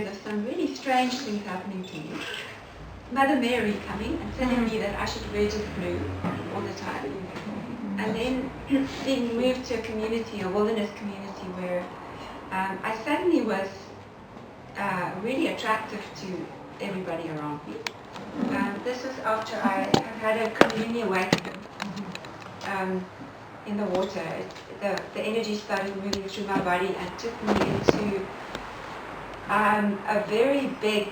There's some really strange things happening to me. Mother Mary coming and telling me that I should wear just blue all the time. And then being moved to a community, a wilderness community, where I suddenly was really attractive to everybody around me. This was after I had a Kundalini awakening in the water. The energy started moving through my body and took me into a very big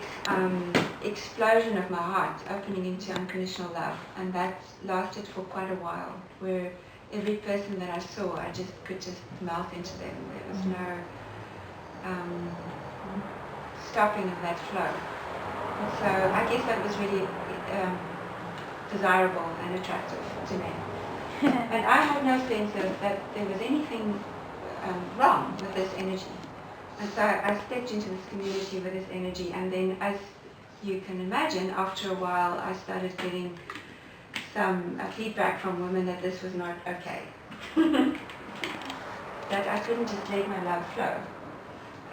explosion of my heart, opening into unconditional love. And that lasted for quite a while, where every person that I saw, I just could just melt into them. There was no stopping of that flow. So I guess that was really desirable and attractive to me. And I had no sense that there was anything wrong with this energy. And so I stepped into this community with this energy, and then, as you can imagine, after a while I started getting some feedback from women that this was not okay. That I couldn't just let my love flow.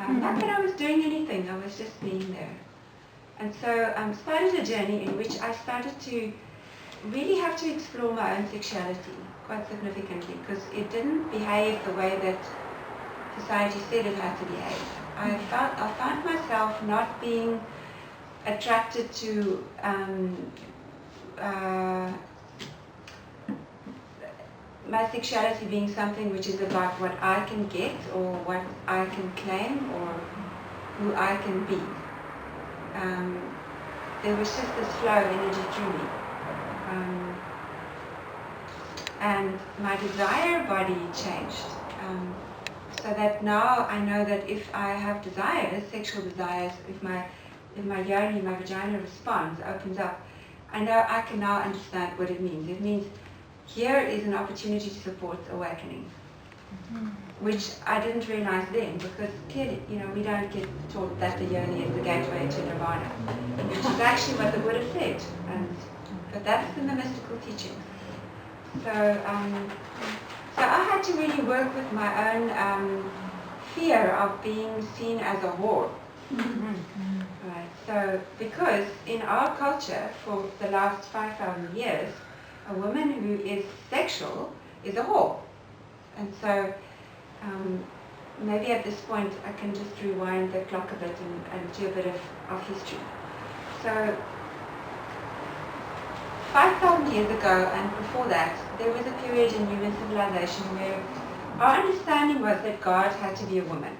Not that I was doing anything, I was just being there. And so I started a journey in which I started to really have to explore my own sexuality quite significantly, because it didn't behave the way that society said it had to behave. I found myself not being attracted to my sexuality being something which is about what I can get or what I can claim or who I can be. There was just this flow of energy through me. And my desire body changed. So that now I know that if I have desires, sexual desires, if my yoni, my vagina responds, opens up, I know I can now understand what it means. It means here is an opportunity to support awakening, which I didn't realize then, because clearly, we don't get taught that the yoni is the gateway to nirvana, which is actually what the Buddha said, but that's in the mystical teachings. So I had to really work with my own fear of being seen as a whore. Right. So, because in our culture, for the last 5,000 years, a woman who is sexual is a whore. And so, maybe at this point I can just rewind the clock a bit and do a bit of history. So, 5,000 years ago and before that, there was a period in human civilization where our understanding was that God had to be a woman.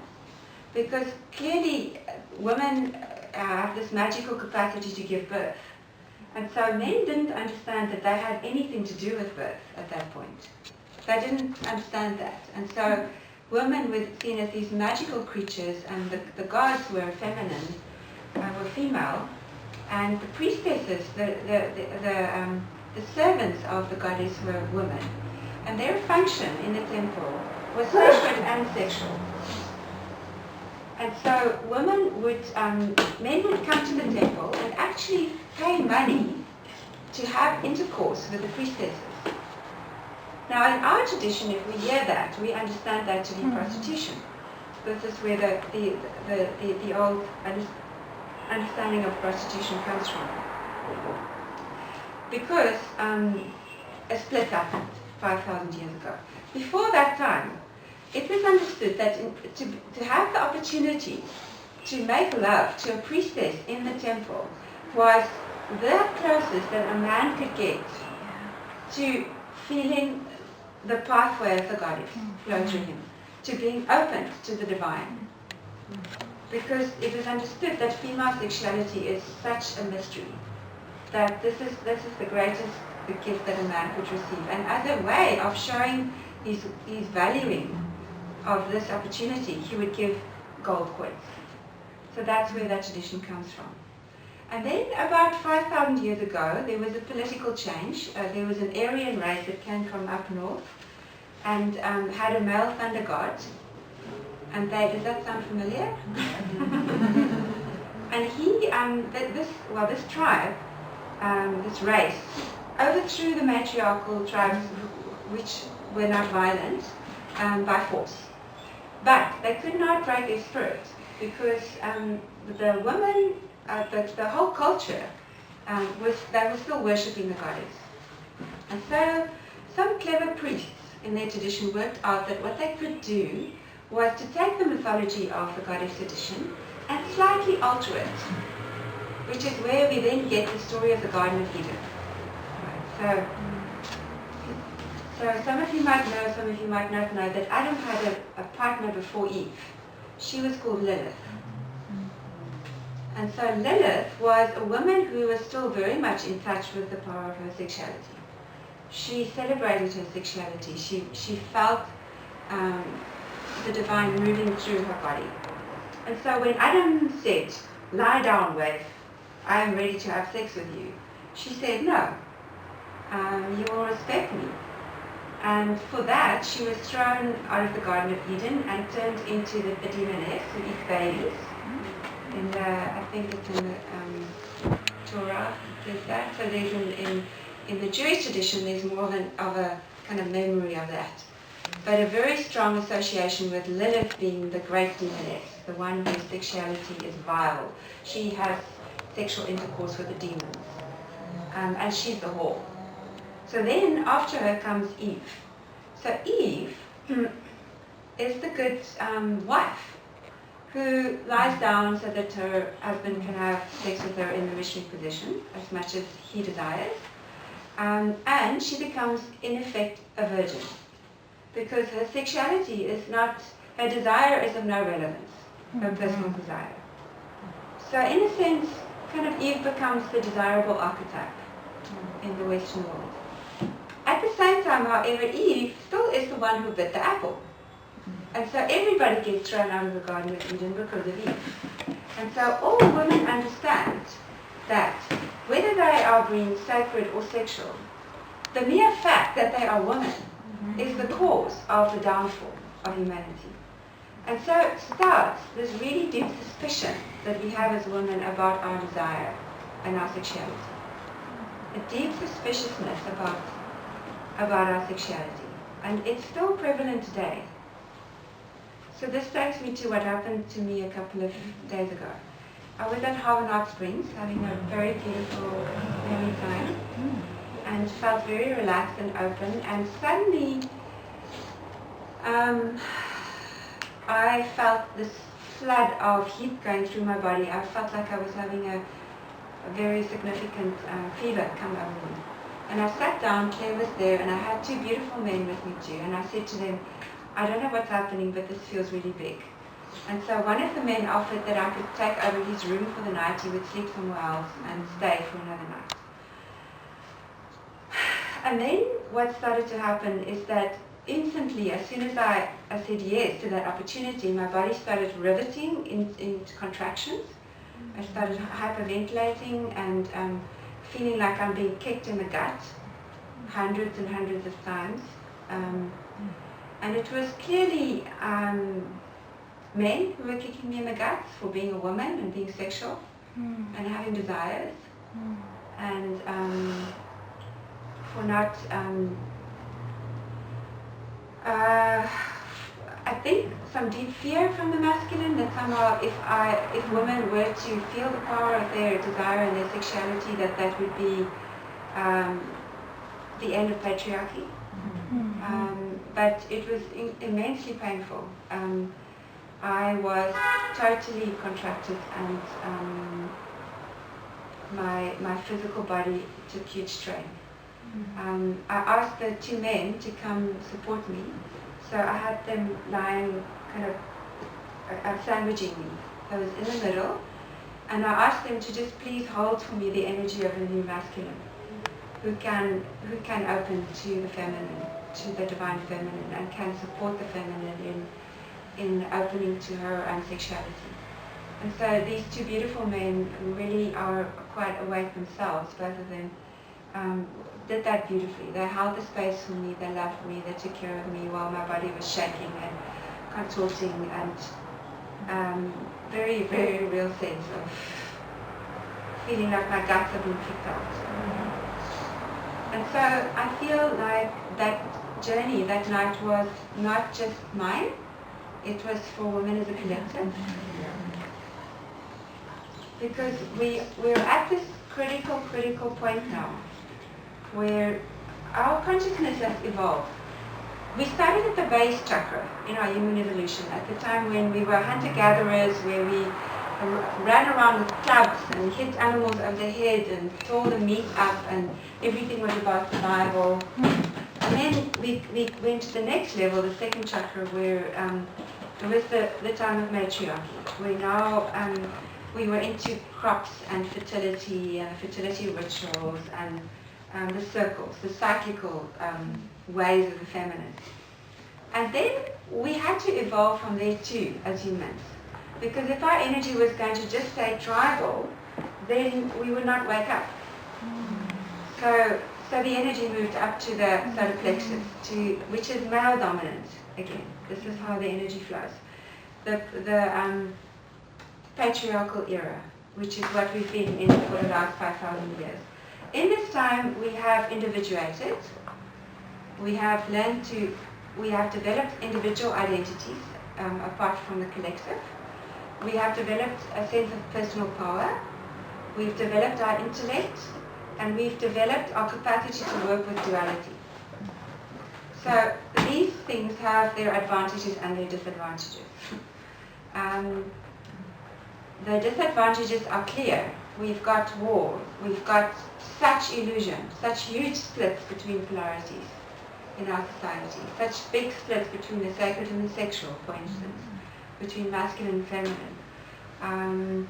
Because clearly women have this magical capacity to give birth. And so men didn't understand that they had anything to do with birth at that point. They didn't understand that. And so women were seen as these magical creatures, and the gods were feminine, were female. And the priestesses, the servants of the goddess were women. And their function in the temple was sacred and sexual. And so men would come to the temple and actually pay money to have intercourse with the priestesses. Now in our tradition, if we hear that, we understand that to be prostitution. This is where the old understanding of prostitution comes from. Because a split happened 5,000 years ago. Before that time, it was understood that to have the opportunity to make love to a priestess in the temple was the closest that a man could get to feeling the pathway of the goddess flow through him, to being open to the divine. Because it was understood that female sexuality is such a mystery, that this is the greatest gift that a man could receive. And as a way of showing his valuing of this opportunity, he would give gold coins. So that's where that tradition comes from. And then about 5,000 years ago, there was a political change. There was an Aryan race that came from up north and had a male thunder god. And does that sound familiar? And he, this tribe, this race, overthrew the matriarchal tribes, which were not violent, by force. But they could not break their spirit. because the women, the whole culture, they were still worshipping the goddess. And so some clever priests in their tradition worked out that what they could do was to take the mythology of the goddess tradition and slightly alter it, which is where we then get the story of the Garden of Eden. Right, so some of you might know, some of you might not know that Adam had a partner before Eve. She was called Lilith. And so Lilith was a woman who was still very much in touch with the power of her sexuality. She celebrated her sexuality. She felt the divine moving through her body. And so when Adam said, "Lie down, wife, I am ready to have sex with you," she said, "No, you will respect me." And for that, she was thrown out of the Garden of Eden and turned into the demoness who eats babies. I think it's in the Torah, it says that. So there's in the Jewish tradition, there's more of a kind of memory of that. But a very strong association with Lilith being the great demoness, the one whose sexuality is vile. She has sexual intercourse with the demons. And she's the whore. So then after her comes Eve. So Eve is the good wife who lies down so that her husband can have sex with her in the missionary position as much as he desires. And she becomes, in effect, a virgin. Because her sexuality is not, her desire is of no relevance, her personal desire. So in a sense, kind of Eve becomes the desirable archetype in the Western world. At the same time, however, Eve still is the one who bit the apple. And so everybody gets thrown out of the Garden of Eden because of Eve. And so all women understand that whether they are being sacred or sexual, the mere fact that they are women is the cause of the downfall of humanity. And so it starts this really deep suspicion that we have as women about our desire and our sexuality. A deep suspiciousness about our sexuality. And it's still prevalent today. So this takes me to what happened to me a couple of days ago. I was at Harvard Hot Springs having a very beautiful family time and felt very relaxed and open, and suddenly I felt this flood of heat going through my body. I felt like I was having a very significant fever come over me. And I sat down, Claire was there, and I had two beautiful men with me too, and I said to them, "I don't know what's happening, but this feels really big." And so one of the men offered that I could take over his room for the night. He would sleep somewhere else and stay for another night. And then what started to happen is that instantly, as soon as I said yes to that opportunity, my body started riveting into contractions. I started hyperventilating and feeling like I'm being kicked in the gut hundreds and hundreds of times. And it was clearly men who were kicking me in the guts for being a woman and being sexual and having desires and for not, I think some deep fear from the masculine that somehow if women were to feel the power of their desire and their sexuality, that would be the end of patriarchy. But it was immensely painful. I was totally contracted, and my physical body took huge strain. I asked the two men to come support me, so I had them lying kind of sandwiching me. I was in the middle, and I asked them to just please hold for me the energy of a new masculine who can open to the feminine, to the divine feminine, and can support the feminine in opening to her own sexuality. And so these two beautiful men who really are quite awake themselves, both of them, did that beautifully. They held the space for me, they loved me, they took care of me while my body was shaking and contorting, and very, very real sense of feeling like my guts have been kicked out. And so I feel like that journey that night was not just mine, it was for women as a collective. because we're at this critical point now where our consciousness has evolved. We started at the base chakra in our human evolution, at the time when we were hunter-gatherers, where we ran around with clubs and hit animals over the head and tore the meat up, and everything was about survival. And then we went to the next level, the second chakra, where it was the time of matriarchy, where now we were into crops and fertility rituals, and the circles, the cyclical ways of the feminine. And then we had to evolve from there too, as humans. Because if our energy was going to just stay tribal, then we would not wake up. So the energy moved up to the solar plexus, which is male dominant again. This is how the energy flows. The patriarchal era, which is what we've been in for the last 5,000 years. In this time, we have individuated. We have developed individual identities apart from the collective. We have developed a sense of personal power. We've developed our intellect, and we've developed our capacity to work with duality. So these things have their advantages and their disadvantages. The disadvantages are clear. We've got war. We've got such illusion, such huge splits between polarities in our society, such big splits between the sacred and the sexual, for instance, between masculine and feminine.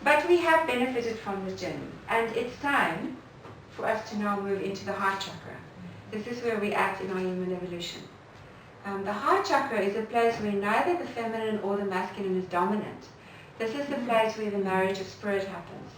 But we have benefited from the journey, and it's time for us to now move into the heart chakra. This is where we act in our human evolution. The heart chakra is a place where neither the feminine or the masculine is dominant. This is the place where the marriage of spirit happens.